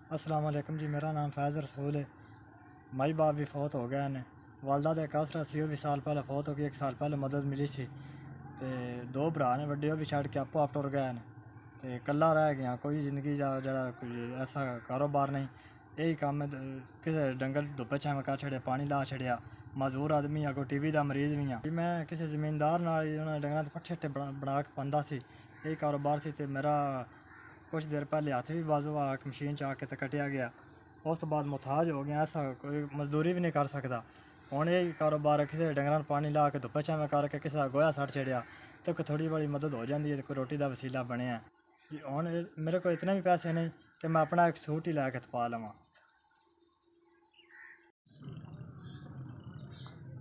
अस्सलाम वालेकुम जी। मेरा नाम फैज़ रसूल है। माई बाप भी फौत हो गए ने। वालदा तो एक आसरा सी, भी साल पहले फौत हो गई। 1 साल पहले मदद मिली सी। ते 2 भरा ने, वड्डे भी छड़ के आपो आप टुर गए ने। ते कल्ला रह गया। कोई जिंदगी दा जड़ा कोई ऐसा कारोबार नहीं। यही कम है। किसे डंगर धुप्पे छावें कर छड़े, पानी ला छड़िया। मजदूर आदमी आ, कोई टीवी दा मरीज़ भी हाँ। मैं किसी ज़मीनदार नाल उन्होंने डंगर के पट्ठे शट्ठे बना के पांदा सी। यही कारोबार सी। ते मेरा कुछ देर पहले हत्थ भी बाजू आ मशीन च आके ते कटिया गया। उस तो बाद मुताज हो गया। ऐसा कोई मजदूरी भी नहीं कर सकता। हुण यही कारोबार है, किसी डंगर पानी ला के धुप्पे छावें करके किसी का गोया सड़ छड़िया तो कोई थोड़ी बड़ी मदद हो जाती है। कोई रोटी का वसीला बनया। हुण मेरे को इतने भी पैसे नहीं कि मैं अपना एक सूट ही लैके पा लवां।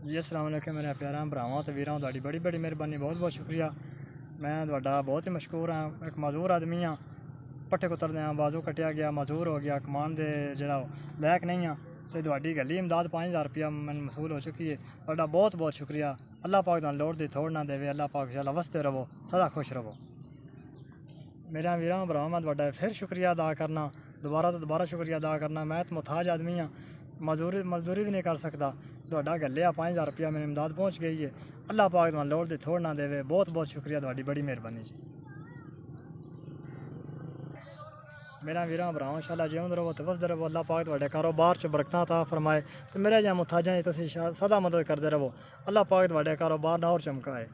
जी अस्सलाम वालेकुम मेरे प्यारा भरावां ते वीरां, तुहाडी बड़ी बड़ी मेहरबानी, बहुत बहुत शुक्रिया। मैं तुहाडा बहुत ही मशहूर हाँ। एक मजदूर आदमी हाँ। पट्ठे कुतरदे हाँ, बाजू कटिया गया, मजदूर हो गया, कमान दे जेड़ा लैक नहीं हाँ। तो तुहाडी गली इमदाद 5000 रुपया मैंने मसूल हो चुकी है। तुहाडा बहुत बहुत शुक्रिया। अल्लाह पाक तुहानू लोड़ दी थोड़ ना देवे। अल्लाह पाक इंशाअल्लाह वसते रवो, सदा खुश रवो। मेरा वीरां भरावां, मैं तुहाडा फिर शुक्रिया अदा करना, दोबारा शुक्रिया अदा करना। मैं तो मुताज आदमी हाँ, मजदूरी भी नहीं कर सकता। तुहाडा गलिया 5000 रुपया मेरी इमदाद पहुँच गई है। अल्लाह पाक तुहानू लोड़ दी थोड़ ना देवे। बहुत बहुत शुक्रिया, तुहाडी बड़ी मेहरबानी जी। मेरा वीरां भरावां, इंशाअल्लाह जिउंदे रवो ते वसदे रवो। अल्लाह पाक तुहाडे कारोबार च बरकतां अता फरमाए ते मेरे जिहा मुताजां दी तुसीं सदा मदद करदे रवो। अल्लाह पाक तुहाडे कारोबार ना होर चमकाए।